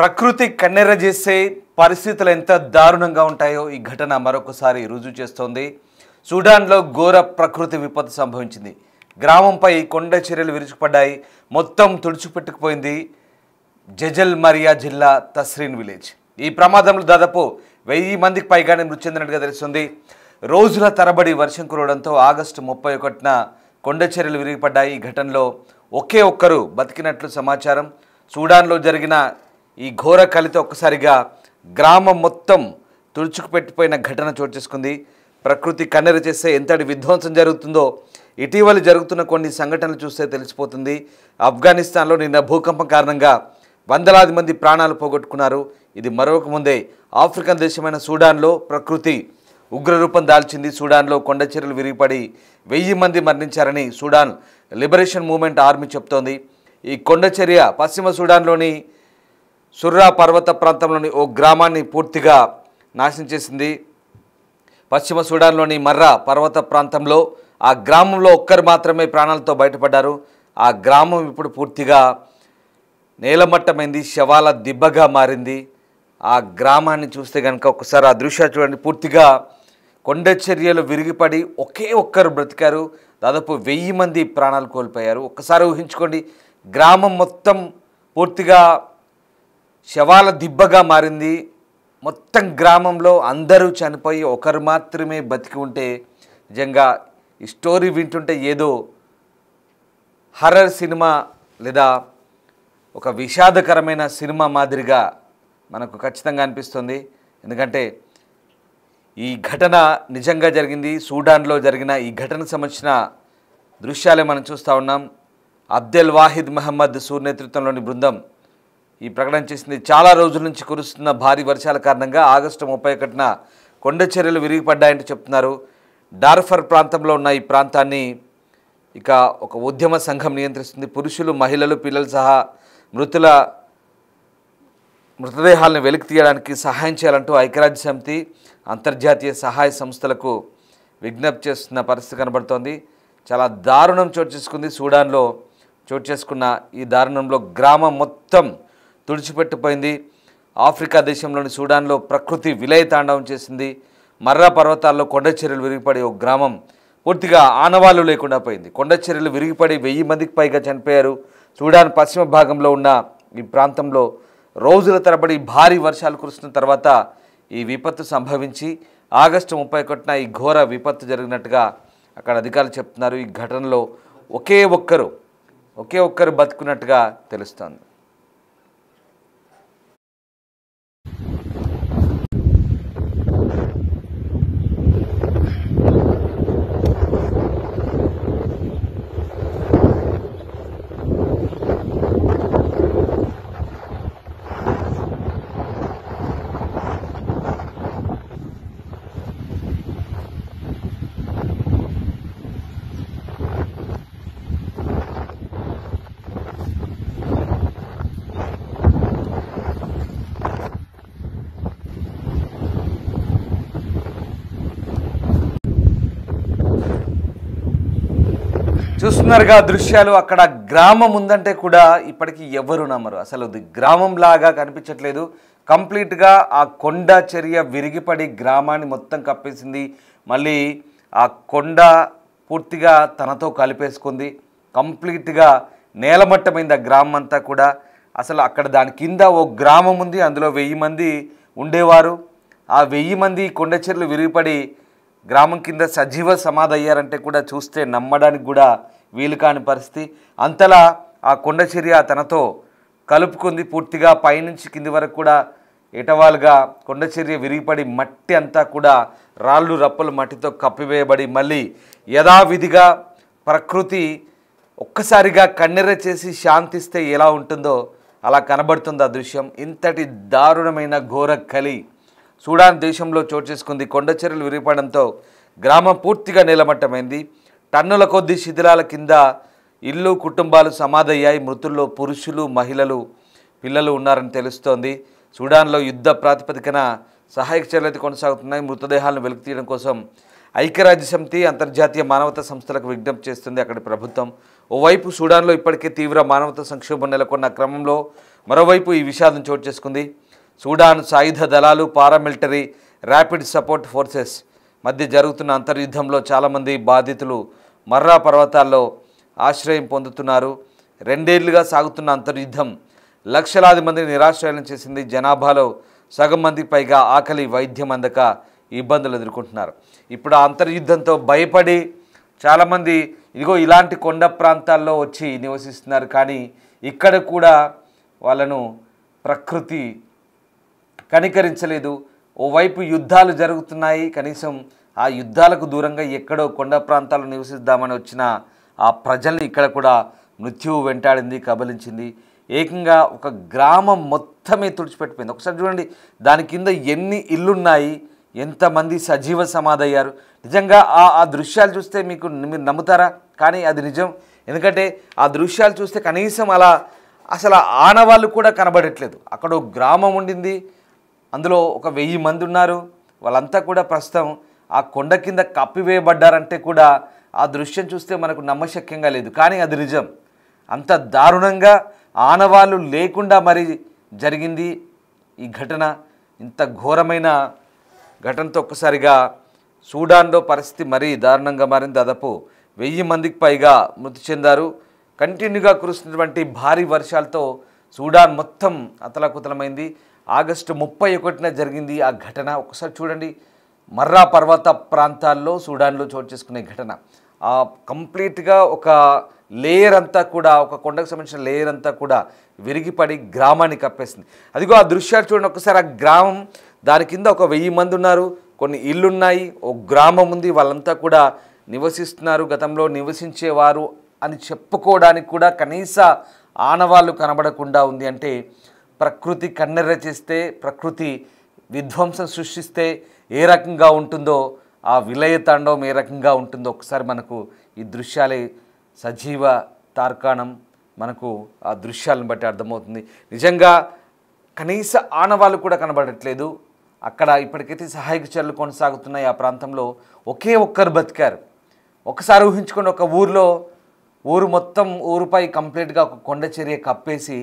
ప్రకృతి కన్నెర్ర చేసే పరిస్థితులు ఎంత దారుణంగా ఉంటాయో ఈ ఘటన మరొకసారి రుజువు చేస్తోంది. సూడాన్లో ఘోర ప్రకృతి విపత్తు సంభవించింది. గ్రామంపై కొండ చర్యలు విరుచుకుపడ్డాయి. మొత్తం తుడిచిపెట్టుకుపోయింది జజల్ మరియా జిల్లా తస్రీన్ విలేజ్. ఈ ప్రమాదంలో దాదాపు 1000 మందికి పైగానే మృతి చెందినట్టుగా తెలుస్తుంది. రోజుల తరబడి వర్షం కురవడంతో ఆగస్టు 31న కొండ చర్యలు విరిగిపడ్డాయి. ఈ ఘటనలో ఒకే ఒక్కరు బతికినట్లు సమాచారం. సూడాన్లో జరిగిన ఈ ఘోర కలితో ఒక్కసారిగా గ్రామం మొత్తం తుడుచుకుపెట్టిపోయిన ఘటన చోటు చేసుకుంది. ప్రకృతి కన్నెర చేస్తే ఎంతటి విధ్వంసం జరుగుతుందో ఇటీవల జరుగుతున్న కొన్ని సంఘటనలు చూస్తే తెలిసిపోతుంది. ఆఫ్ఘనిస్తాన్లో నిన్న భూకంపం కారణంగా వందలాది మంది ప్రాణాలు పోగొట్టుకున్నారు. ఇది మరొక ముందే ఆఫ్రికన్ దేశమైన సూడాన్లో ప్రకృతి ఉగ్రరూపం దాల్చింది. సూడాన్లో కొండ చర్యలు విరిగిపడి 1000 మంది మరణించారని సూడాన్ లిబరేషన్ మూవ్మెంట్ ఆర్మీ చెప్తోంది. ఈ కొండ చర్య పశ్చిమ సూడాన్లోని సుర్రా పర్వత ప్రాంతంలోని ఓ గ్రామాన్ని పూర్తిగా నాశనం చేసింది. పశ్చిమ సూడాన్లోని మర్రా పర్వత ప్రాంతంలో ఆ గ్రామంలో ఒక్కరు మాత్రమే ప్రాణాలతో బయటపడ్డారు. ఆ గ్రామం ఇప్పుడు పూర్తిగా నేలమట్టమైంది, శవాల దిబ్బగా మారింది. ఆ గ్రామాన్ని చూస్తే కనుక ఒకసారి ఆ దృశ్యాలు చూడండి. పూర్తిగా కొండ చర్యలు విరిగిపడి ఒకే ఒక్కరు బ్రతికారు. దాదాపు 1000 మంది ప్రాణాలు కోల్పోయారు. ఒక్కసారి ఊహించుకోండి, గ్రామం మొత్తం పూర్తిగా శవాల దిబ్బగా మారింది. మొత్తం గ్రామంలో అందరూ చనిపోయి ఒకరు మాత్రమే బతికి ఉంటే నిజంగా ఈ స్టోరీ వింటుంటే ఏదో హర్రర్ సినిమా లేదా ఒక విషాదకరమైన సినిమా మాదిరిగా మనకు ఖచ్చితంగా అనిపిస్తుంది. ఎందుకంటే ఈ ఘటన నిజంగా జరిగింది. సూడాన్లో జరిగిన ఈ ఘటనకు సంబంధించిన దృశ్యాలే మనం చూస్తూ ఉన్నాం. అబ్దెల్ వాహిద్ మహమ్మద్ సూర్ నేతృత్వంలోని బృందం ఈ ప్రకటన చేసింది. చాలా రోజుల నుంచి కురుస్తున్న భారీ వర్షాల కారణంగా ఆగస్టు 31న కొండ చర్యలు విరిగిపడ్డాయంటూ చెప్తున్నారు. డార్ఫర్ ప్రాంతంలో ఉన్న ఈ ప్రాంతాన్ని ఇక ఒక ఉద్యమ సంఘం నియంత్రిస్తుంది. పురుషులు, మహిళలు, పిల్లలు సహా మృతదేహాలను వెలికి తీయడానికి సహాయం చేయాలంటూ ఐక్యరాజ్య సమితి అంతర్జాతీయ సహాయ సంస్థలకు విజ్ఞప్తి చేస్తున్న పరిస్థితి కనబడుతోంది. చాలా దారుణం చోటు చేసుకుంది. సూడాన్లో చోటు చేసుకున్న ఈ దారుణంలో గ్రామం మొత్తం తుడిచిపెట్టిపోయింది. ఆఫ్రికా దేశంలోని సూడాన్లో ప్రకృతి విలయ తాండవం చేసింది. మర్రా పర్వతాల్లో కొండ చర్యలు విరిగిపడి ఒక గ్రామం పూర్తిగా ఆనవాళ్లు లేకుండా పోయింది. కొండ చర్యలు విరిగిపడి 1000 మందికి పైగా చనిపోయారు. సూడాన్ పశ్చిమ భాగంలో ఉన్న ఈ ప్రాంతంలో రోజుల తరబడి భారీ వర్షాలు కురుస్తున్న తర్వాత ఈ విపత్తు సంభవించి ఆగస్టు 31న ఈ ఘోర విపత్తు జరిగినట్టుగా అక్కడ అధికారులు చెప్తున్నారు. ఈ ఘటనలో ఒకే ఒక్కరు బతుకున్నట్టుగా తెలుస్తోంది. చూస్తున్నారుగా దృశ్యాలు. అక్కడ గ్రామం ఉందంటే కూడా ఇప్పటికీ ఎవరు నమ్మరు. అసలు అది గ్రామంలాగా కనిపించట్లేదు. కంప్లీట్గా ఆ కొండ చర్య విరిగిపడి గ్రామాన్ని మొత్తం కప్పేసింది. మళ్ళీ ఆ కొండ పూర్తిగా తనతో కలిపేసుకుంది. కంప్లీట్గా నేలమట్టమైంది ఆ గ్రామం అంతా కూడా. అసలు అక్కడ దాని కింద ఓ గ్రామం ఉంది, అందులో 1000 మంది ఉండేవారు. ఆ 1000 మంది కొండ చర్యలు విరిగిపడి గ్రామం కింద సజీవ సమాధి అయ్యారంటే కూడా చూస్తే నమ్మడానికి కూడా వీలు కాని పరిస్థితి. అంతలా ఆ కొండ చర్య తనతో కలుపుకుంది. పూర్తిగా పైనుంచి కింది వరకు కూడా ఎటవాలుగా కొండ చర్య విరిగిపడి మట్టి అంతా కూడా రాళ్ళు రప్పలు మట్టితో కప్పివేయబడి మళ్ళీ యథావిధిగా ప్రకృతి ఒక్కసారిగా కన్నెర్ర చేసి శాంతిస్తే ఎలా ఉంటుందో అలా కనబడుతుంది ఆ దృశ్యం. ఇంతటి దారుణమైన ఘోర కలి సూడాన్ దేశంలో చోటు చేసుకుంది. కొండ చర్యలు విరిగిపడంతో గ్రామం పూర్తిగా నేలమట్టమైంది. టన్నుల కొద్ది శిథిలాల కింద ఇల్లు, కుటుంబాలు సమాధయ్యాయి. మృతుల్లో పురుషులు, మహిళలు, పిల్లలు ఉన్నారని తెలుస్తోంది. సూడాన్లో యుద్ధ ప్రాతిపదికన సహాయక చర్యలు కొనసాగుతున్నాయి. మృతదేహాలను వెలికి తీయడం కోసం ఐక్యరాజ్య సమితి అంతర్జాతీయ మానవతా సంస్థలకు విజ్ఞప్తి చేస్తుంది అక్కడి ప్రభుత్వం. ఓవైపు సూడాన్లో ఇప్పటికే తీవ్ర మానవతా సంక్షోభం నెలకొన్న క్రమంలో మరోవైపు ఈ విషాదం చోటు చేసుకుంది. సూడాన్ సాయుధ దళాలు, పారామిలిటరీ, ర్యాపిడ్ సపోర్ట్ ఫోర్సెస్ మధ్య జరుగుతున్న అంతర్యుద్ధంలో చాలామంది బాధితులు మర్రా పర్వతాల్లో ఆశ్రయం పొందుతున్నారు. 2 ఏళ్లుగా సాగుతున్న అంతర్యుద్ధం లక్షలాది మందిని నిరాశ్రయం చేసింది. జనాభాలో సగం మందికి పైగా ఆకలి, వైద్యం అందక ఇబ్బందులు ఎదుర్కొంటున్నారు. ఇప్పుడు ఆ అంతర్యుద్ధంతో భయపడి చాలామంది ఇదిగో ఇలాంటి కొండ ప్రాంతాల్లో వచ్చి నివసిస్తున్నారు. కానీ ఇక్కడ కూడా వాళ్ళను ప్రకృతి కనికరించలేదు. ఓవైపు యుద్ధాలు జరుగుతున్నాయి, కనీసం ఆ యుద్ధాలకు దూరంగా ఎక్కడో కొండ ప్రాంతాల్లో నివసిద్దామని వచ్చిన ఆ ప్రజల్ని ఇక్కడ కూడా మృత్యువు వెంటాడింది, కబలించింది. ఏకంగా ఒక గ్రామం మొత్తమే తుడిచిపెట్టిపోయింది. ఒకసారి చూడండి, దాని కింద ఎన్ని ఇల్లున్నాయి, ఎంతమంది సజీవ సమాధయ్యారు. నిజంగా ఆ దృశ్యాలు చూస్తే మీరు నమ్ముతారా? కానీ అది నిజం. ఎందుకంటే ఆ దృశ్యాలు చూస్తే కనీసం అసలు ఆనవాళ్ళు కూడా కనబడట్లేదు. అక్కడ ఒక గ్రామం ఉండింది, అందులో ఒక 1000 మంది ఉన్నారు. వాళ్ళంతా కూడా ప్రస్తుతం ఆ కొండ కింద కప్పివేయబడ్డారంటే కూడా ఆ దృశ్యం చూస్తే మనకు నమ్మశక్యంగా లేదు. కానీ అది నిజం. అంత దారుణంగా ఆనవాళ్ళు లేకుండా మరి జరిగింది ఈ ఘటన. ఇంత ఘోరమైన ఘటనతో ఒక్కసారిగా సూడాన్లో పరిస్థితి మరీ దారుణంగా మారింది. దాదాపు 1000 మందికి పైగా మృతి చెందారు. కంటిన్యూగా కురుస్తున్నటువంటి భారీ వర్షాలతో సూడాన్ మొత్తం అతలాకుతలమైంది. ఆగస్టు 31న జరిగింది ఆ ఘటన. ఒకసారి చూడండి, మర్రా పర్వత ప్రాంతాల్లో సూడాన్లో చోటు చేసుకునే ఘటన. కంప్లీట్గా ఒక లేయర్ అంతా కూడా, ఒక కొండకు సంబంధించిన లేయర్ అంతా కూడా విరిగిపడి గ్రామాన్ని కప్పేసింది. అదిగో ఆ దృశ్యాలు చూడండి ఒకసారి. ఆ గ్రామం, దాని కింద ఒక 1000 మంది ఉన్నారు, కొన్ని ఇళ్ళున్నాయి, ఒక గ్రామం ఉంది, వాళ్ళంతా కూడా నివసిస్తున్నారు. గతంలో నివసించేవారు అని చెప్పుకోవడానికి కూడా కనీస ఆనవాళ్ళు కనబడకుండా ఉంది. అంటే ప్రకృతి కన్నెర్ర చేస్తే, ప్రకృతి విధ్వంసం సృష్టిస్తే ఏ రకంగా ఉంటుందో, ఆ విలయ తాండవం ఏ రకంగా ఉంటుందో ఒకసారి మనకు ఈ దృశ్యాలే సజీవ తార్కాణం. మనకు ఆ దృశ్యాలను బట్టి అర్థమవుతుంది. నిజంగా కనీస ఆనవాళ్ళు కూడా కనబడట్లేదు. అక్కడ ఇప్పటికైతే సహాయక చర్యలు కొనసాగుతున్నాయి. ఆ ప్రాంతంలో ఒకే ఒక్కరు బతికారు. ఒకసారి ఊహించుకొని, ఒక ఊరు మొత్తం, ఊరుపై కంప్లీట్గా ఒక కొండ చర్య కప్పేసి,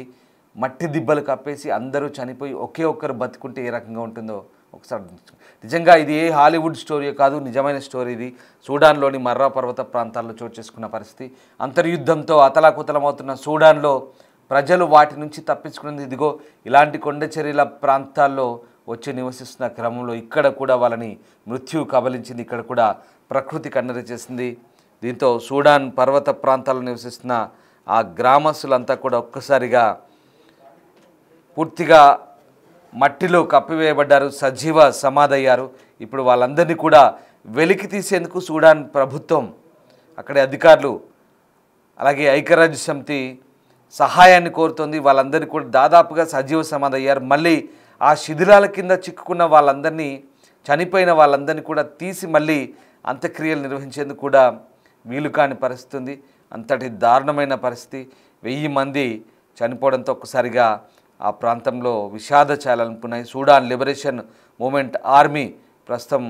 మట్టి దిబ్బలు కప్పేసి అందరూ చనిపోయి ఒకే ఒక్కరు బతుకుంటే ఏ రకంగా ఉంటుందో ఒకసారి. నిజంగా ఇది ఏ హాలీవుడ్ స్టోరీ కాదు, నిజమైన స్టోరీ ఇది. సూడాన్లోని మర్రా పర్వత ప్రాంతాల్లో చోటు చేసుకున్న పరిస్థితి. అంతర్యుద్ధంతో అతలాకుతలమవుతున్న సూడాన్లో ప్రజలు వాటి నుంచి తప్పించుకునేది ఇదిగో ఇలాంటి కొండ చర్యల ప్రాంతాల్లో వచ్చి నివసిస్తున్న క్రమంలో ఇక్కడ కూడా వాళ్ళని మృత్యువు కబలించింది. ఇక్కడ కూడా ప్రకృతి కన్నెర చేసింది. దీంతో సూడాన్ పర్వత ప్రాంతాల్లో నివసిస్తున్న ఆ గ్రామస్తులంతా కూడా ఒక్కసారిగా పూర్తిగా మట్టిలో కప్పివేయబడ్డారు, సజీవ సమాధయ్యారు. ఇప్పుడు వాళ్ళందరినీ కూడా వెలికి తీసేందుకు సూడాన్ ప్రభుత్వం, అక్కడి అధికారులు, అలాగే ఐక్యరాజ్య సమితి సహాయాన్ని కోరుతోంది. వాళ్ళందరినీ కూడా దాదాపుగా సజీవ సమాధయ్యారు. మళ్ళీ ఆ శిథిలాల కింద చిక్కుకున్న వాళ్ళందరినీ, చనిపోయిన వాళ్ళందరినీ కూడా తీసి మళ్ళీ అంత్యక్రియలు నిర్వహించేందుకు కూడా వీలు కాని పరిస్థితి ఉంది. అంతటి దారుణమైన పరిస్థితి. 1000 మంది చనిపోవడంతో ఒక్కసారిగా ఆ ప్రాంతంలో విషాద ఛాయలున్నాయి. సూడాన్ లిబరేషన్ మూమెంట్ ఆర్మీ ప్రస్తుతం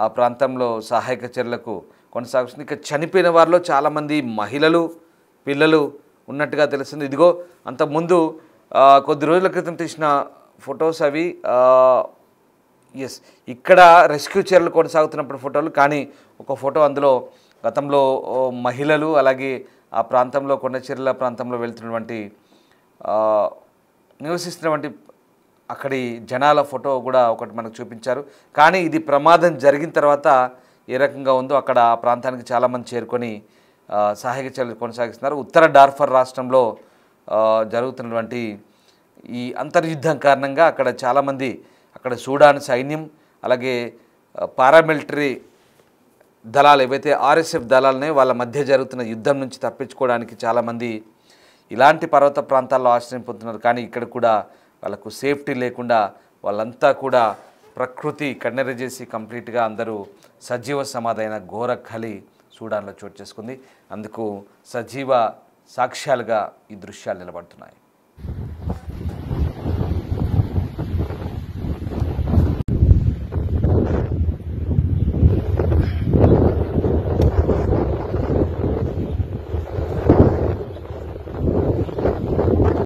ఆ ప్రాంతంలో సహాయక చర్యలకు కొనసాగుతుంది. ఇక చనిపోయిన వారిలో చాలామంది మహిళలు, పిల్లలు ఉన్నట్టుగా తెలుస్తుంది. ఇదిగో అంతకుముందు కొద్ది రోజుల క్రితం తీసిన ఫొటోస్ అవి. ఇక్కడ రెస్క్యూ చర్యలు కొనసాగుతున్నప్పుడు ఫోటోలు. కానీ ఒక ఫోటో అందులో గతంలో మహిళలు, అలాగే ఆ ప్రాంతంలో కొండ చర్యల ప్రాంతంలో వెళ్తున్నటువంటి నివసిస్తున్నటువంటి అక్కడి జనాల ఫోటో కూడా ఒకటి మనకు చూపించారు. కానీ ఇది ప్రమాదం జరిగిన తర్వాత ఏ రకంగా ఉందో అక్కడ ఆ ప్రాంతానికి చాలామంది చేరుకొని సహాయక చర్యలు కొనసాగిస్తున్నారు. ఉత్తర డార్ఫర్ రాష్ట్రంలో జరుగుతున్నటువంటి ఈ అంతర్యుద్ధం కారణంగా అక్కడ చాలామంది, అక్కడ సూడాన్ సైన్యం, అలాగే పారామిలిటరీ దళాలు ఏవైతే ఆర్ఎస్ఎఫ్ దళాలనే, వాళ్ళ మధ్య జరుగుతున్న యుద్ధం నుంచి తప్పించుకోవడానికి చాలామంది ఇలాంటి పర్వత ప్రాంతాల్లో ఆశ్రయం పొందుతున్నారు. కానీ ఇక్కడ కూడా వాళ్ళకు సేఫ్టీ లేకుండా వాళ్ళంతా కూడా ప్రకృతి కన్నెర చేసి కంప్లీట్గా అందరూ సజీవ సమాధైన ఘోర ఖలి సూడాన్లో చోటు చేసుకుంది. అందుకు సజీవ సాక్ష్యాలుగా ఈ దృశ్యాలు నిలబడుతున్నాయి.